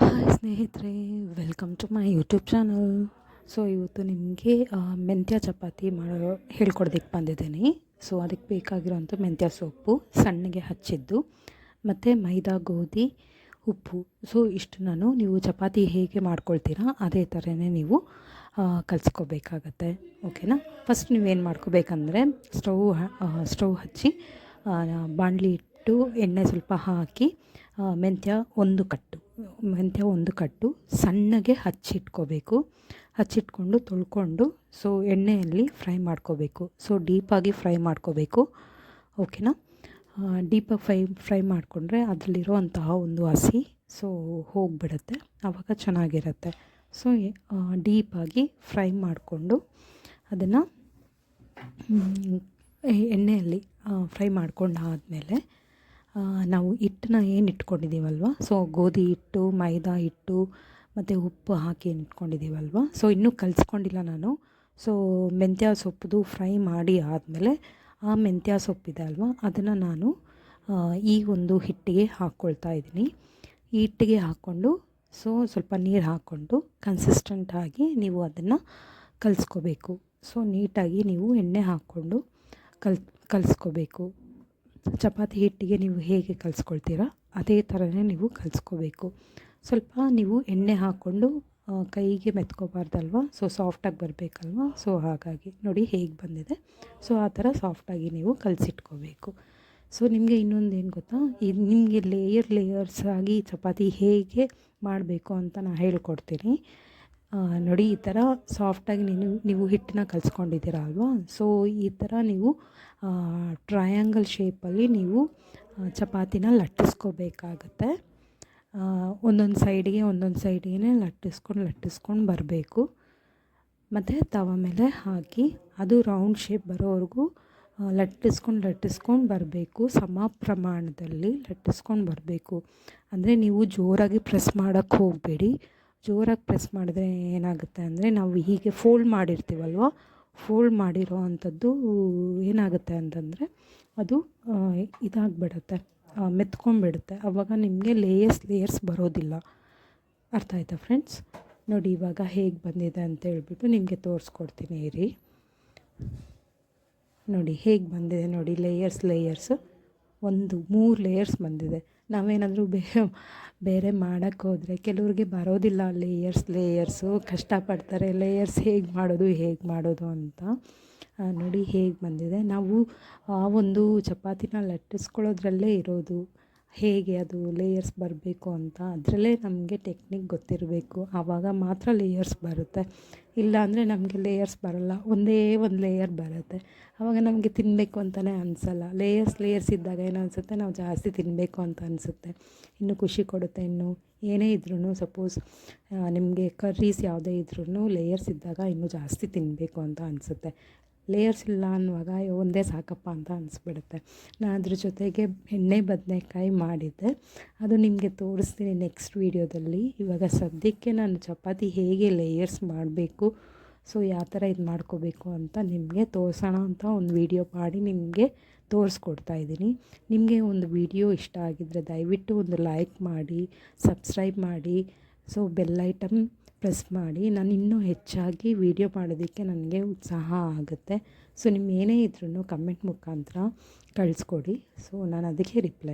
Hi ಸ್ನೇಹಿತರೆ, welcome to my YouTube channel. So ಇವತ್ತು ನಿಮಗೆ ಮೆಂತ್ಯ ಚಪಾತಿ ಮಾಡೋ ಹೇಳ್ಕೊಡೋದಕ್ಕೆ ಬಂದಿದ್ದೀನಿ. ಸೊ ಅದಕ್ಕೆ ಬೇಕಾಗಿರೋಂಥ ಮೆಂತ್ಯ ಸೊಪ್ಪು ಸಣ್ಣಗೆ ಹಚ್ಚಿದ್ದು ಮತ್ತು ಮೈದಾ, ಗೋಧಿ, ಉಪ್ಪು. ಸೊ ಇಷ್ಟು ನೀವು ಚಪಾತಿ ಹೇಗೆ ಮಾಡ್ಕೊಳ್ತೀರಾ ಅದೇ ಥರನೇ ನೀವು ಕಲಿಸ್ಕೋಬೇಕಾಗತ್ತೆ. ಓಕೆನಾ? ಫಸ್ಟ್ ನೀವೇನು ಮಾಡ್ಕೋಬೇಕಂದ್ರೆ ಸ್ಟವ್ ಹಚ್ಚಿ ಬಾಣಲಿ ಇಟ್ಟು ಎಣ್ಣೆ ಸ್ವಲ್ಪ ಹಾಕಿ ಮೆಂತ್ಯ ಒಂದು ಕಟ್ಟು ಸಣ್ಣಗೆ ಹಚ್ಚಿಟ್ಕೊಂಡು ತೊಳ್ಕೊಂಡು ಸೊ ಎಣ್ಣೆಯಲ್ಲಿ ಫ್ರೈ ಮಾಡ್ಕೋಬೇಕು. ಸೊ ಡೀಪಾಗಿ ಫ್ರೈ ಮಾಡ್ಕೋಬೇಕು. ಓಕೆನಾ? ಡೀಪಾಗಿ ಫ್ರೈ ಮಾಡಿಕೊಂಡ್ರೆ ಅದರಲ್ಲಿರುವಂತಹ ಒಂದು ಹಸಿ ಸೊ ಹೋಗಿಬಿಡುತ್ತೆ, ಆವಾಗ ಚೆನ್ನಾಗಿರುತ್ತೆ. ಸೊ ಡೀಪಾಗಿ ಫ್ರೈ ಮಾಡಿಕೊಂಡು ಅದನ್ನು ಎಣ್ಣೆಯಲ್ಲಿ ಫ್ರೈ ಮಾಡ್ಕೊಂಡಾದಮೇಲೆ ನಾವು ಹಿಟ್ಟನ್ನ ಏನು ಇಟ್ಕೊಂಡಿದ್ದೀವಲ್ವ, ಸೊ ಗೋಧಿ ಹಿಟ್ಟು, ಮೈದಾ ಹಿಟ್ಟು ಮತ್ತು ಉಪ್ಪು ಹಾಕಿ ಇಟ್ಕೊಂಡಿದ್ದೀವಲ್ವ, ಸೊ ಇನ್ನೂ ಕಲಿಸ್ಕೊಂಡಿಲ್ಲ ನಾನು. ಸೊ ಮೆಂತ್ಯ ಸೊಪ್ಪು ಫ್ರೈ ಮಾಡಿ ಆದಮೇಲೆ ಆ ಮೆಂತ್ಯ ಸೊಪ್ಪಿದೆ ಅಲ್ವ, ಅದನ್ನು ನಾನು ಈ ಒಂದು ಹಿಟ್ಟಿಗೆ ಹಾಕ್ಕೊಳ್ತಾ ಇದ್ದೀನಿ. ಈ ಹಿಟ್ಟಿಗೆ ಹಾಕ್ಕೊಂಡು ಸೊ ಸ್ವಲ್ಪ ನೀರು ಹಾಕ್ಕೊಂಡು ಕನ್ಸಿಸ್ಟೆಂಟಾಗಿ ನೀವು ಅದನ್ನು ಕಲಿಸ್ಕೋಬೇಕು. ಸೊ ನೀಟಾಗಿ ನೀವು ಎಣ್ಣೆ ಹಾಕ್ಕೊಂಡು ಕಲಿಸ್ಕೋಬೇಕು. ಚಪಾತಿ ಹಿಟ್ಟಿಗೆ ನೀವು ಹೇಗೆ ಕಲಿಸ್ಕೊಳ್ತೀರಾ ಅದೇ ಥರನೇ ನೀವು ಕಲಿಸ್ಕೋಬೇಕು. ಸ್ವಲ್ಪ ನೀವು ಎಣ್ಣೆ ಹಾಕ್ಕೊಂಡು ಕೈಗೆ ಮೆತ್ಕೋಬಾರ್ದಲ್ವ, ಸೊ ಸಾಫ್ಟಾಗಿ ಬರಬೇಕಲ್ವ. ಸೊ ಹಾಗಾಗಿ ನೋಡಿ ಹೇಗೆ ಬಂದಿದೆ. ಸೊ ಆ ಥರ ಸಾಫ್ಟಾಗಿ ನೀವು ಕಲಸಿಟ್ಕೋಬೇಕು. ಸೊ ನಿಮಗೆ ಇನ್ನೊಂದು ಏನು ಗೊತ್ತಾ, ಇದು ನಿಮಗೆ ಲೇಯರ್ಸ್ ಆಗಿ ಚಪಾತಿ ಹೇಗೆ ಮಾಡಬೇಕು ಅಂತ ನಾನು ಹೇಳ್ಕೊಡ್ತೀನಿ. ನೋಡಿ ಈ ಥರ ಸಾಫ್ಟಾಗಿ ನೀವು ಹಿಟ್ಟನ್ನ ಕಲಿಸ್ಕೊಂಡಿದ್ದೀರ ಅಲ್ವಾ, ಸೊ ಈ ಥರ ನೀವು ಟ್ರಯಾಂಗಲ್ ಶೇಪಲ್ಲಿ ನೀವು ಚಪಾತಿನ ಲಟ್ಟಿಸ್ಕೋಬೇಕಾಗತ್ತೆ. ಒಂದೊಂದು ಸೈಡಿಗೆ ಲಟ್ಟಿಸ್ಕೊಂಡು ಬರಬೇಕು. ಮತ್ತು ತವ ಮೇಲೆ ಹಾಕಿ ಅದು ರೌಂಡ್ ಶೇಪ್ ಬರೋವರೆಗೂ ಲಟ್ಟಿಸ್ಕೊಂಡು ಬರಬೇಕು. ಸಮ ಪ್ರಮಾಣದಲ್ಲಿ ಲಟ್ಟಿಸ್ಕೊಂಡು ಬರಬೇಕು. ಅಂದರೆ ನೀವು ಜೋರಾಗಿ ಪ್ರೆಸ್ ಮಾಡೋಕ್ಕೆ ಹೋಗಬೇಡಿ. ಜೋರಾಗಿ ಪ್ರೆಸ್ ಮಾಡಿದ್ರೆ ಏನಾಗುತ್ತೆ ಅಂದರೆ, ನಾವು ಹೀಗೆ ಫೋಲ್ಡ್ ಮಾಡಿರ್ತೀವಲ್ವ, ಫೋಲ್ಡ್ ಮಾಡಿರೋ ಅಂಥದ್ದು ಏನಾಗುತ್ತೆ ಅಂತಂದರೆ ಅದು ಇದಾಗಿಬಿಡುತ್ತೆ, ಮೆತ್ಕೊಂಡ್ಬಿಡುತ್ತೆ. ಆವಾಗ ನಿಮಗೆ ಲೇಯರ್ಸ್ ಬರೋದಿಲ್ಲ. ಅರ್ಥ ಆಯ್ತಾ ಫ್ರೆಂಡ್ಸ್? ನೋಡಿ ಇವಾಗ ಹೇಗೆ ಬಂದಿದೆ ಅಂತ ಹೇಳ್ಬಿಟ್ಟು ನಿಮಗೆ ತೋರಿಸ್ಕೊಡ್ತೀನಿ ಇರಿ. ನೋಡಿ ಹೇಗೆ ಬಂದಿದೆ ನೋಡಿ, ಲೇಯರ್ಸ್ 3 ಲೇಯರ್ಸ್ ಬಂದಿದೆ. ನಾವೇನಾದರೂ ಬೇರೆ ಮಾಡೋಕ್ಕೆ ಹೋದರೆ ಕೆಲವ್ರಿಗೆ ಬರೋದಿಲ್ಲ ಲೇಯರ್ಸು, ಕಷ್ಟಪಡ್ತಾರೆ ಲೇಯರ್ಸ್ ಹೇಗೆ ಮಾಡೋದು ಅಂತ. ನೋಡಿ ಹೇಗೆ ಬಂದಿದೆ. ನಾವು ಆ ಒಂದು ಚಪಾತಿನ ಲಟ್ಟಿಸ್ಕೊಳ್ಳೋದ್ರಲ್ಲೇ ಇರೋದು, ಹೇಗೆ ಅದು ಲೇಯರ್ಸ್ ಬರಬೇಕು ಅಂತ ಅದರಲ್ಲೇ ನಮಗೆ ಟೆಕ್ನಿಕ್ ಗೊತ್ತಿರಬೇಕು. ಆವಾಗ ಮಾತ್ರ ಲೇಯರ್ಸ್ ಬರುತ್ತೆ. ಇಲ್ಲಾಂದರೆ ನಮಗೆ ಲೇಯರ್ಸ್ ಬರೋಲ್ಲ, ಒಂದೇ ಒಂದು ಲೇಯರ್ ಬರುತ್ತೆ. ಆವಾಗ ನಮಗೆ ತಿನ್ನಬೇಕು ಅಂತಲೇ ಅನಿಸಲ್ಲ. ಲೇಯರ್ಸ್ ಇದ್ದಾಗ ಏನು ಅನಿಸುತ್ತೆ, ನಾವು ಜಾಸ್ತಿ ತಿನ್ನಬೇಕು ಅಂತ ಅನಿಸುತ್ತೆ. ಇನ್ನು ಖುಷಿ ಕೊಡುತ್ತೆ. ಇನ್ನು ಏನೇ ಇದ್ರೂ ಸಪೋಸ್ ನಿಮಗೆ ಕರ್ರೀಸ್ ಯಾವುದೇ ಇದ್ರೂ ಲೇಯರ್ಸ್ ಇದ್ದಾಗ ಇನ್ನೂ ಜಾಸ್ತಿ ತಿನ್ನಬೇಕು ಅಂತ ಅನಿಸುತ್ತೆ. ಲೇಯರ್ಸ್ ಇಲ್ಲ ಅನ್ನುವಾಗ ಒಂದೇ ಸಾಕಪ್ಪ ಅಂತ ಅನಿಸ್ಬಿಡುತ್ತೆ. ನಾನು ಅದ್ರ ಜೊತೆಗೆ ಎಣ್ಣೆ ಬದನೆಕಾಯಿ ಮಾಡಿದ್ದೆ, ಅದು ನಿಮಗೆ ತೋರಿಸ್ತೀನಿ ನೆಕ್ಸ್ಟ್ ವೀಡಿಯೋದಲ್ಲಿ. ಇವಾಗ ಸದ್ಯಕ್ಕೆ ನಾನು ಚಪಾತಿ ಹೇಗೆ ಲೇಯರ್ಸ್ ಮಾಡಬೇಕು, ಸೊ ಯಾವ ಥರ ಇದು ಮಾಡ್ಕೋಬೇಕು ಅಂತ ನಿಮಗೆ ತೋರಿಸೋಣ ಅಂತ ಒಂದು ವಿಡಿಯೋ ಮಾಡಿ ನಿಮಗೆ ತೋರಿಸ್ಕೊಡ್ತಾ ಇದ್ದೀನಿ. ನಿಮಗೆ ಒಂದು ವಿಡಿಯೋ ಇಷ್ಟ ಆಗಿದ್ದರೆ ದಯವಿಟ್ಟು ಒಂದು ಲೈಕ್ ಮಾಡಿ, ಸಬ್ಸ್ಕ್ರೈಬ್ ಮಾಡಿ, ಸೊ ಬೆಲ್ ಐಟಮ್ ಪ್ರೆಸ್ ಮಾಡಿ. ನಾನು ಇನ್ನೂ ಹೆಚ್ಚಾಗಿ ವಿಡಿಯೋ ಮಾಡೋದಕ್ಕೆ ನನಗೆ ಉತ್ಸಾಹ ಆಗುತ್ತೆ. ಸೊ ನಿಮ್ಮ ಏನೇ ಇದ್ರೂ ಕಮೆಂಟ್ ಮುಖಾಂತರ ಕಳಿಸ್ಕೊಡಿ. ಸೊ ನಾನು ಅದಕ್ಕೆ ರಿಪ್ಲೈ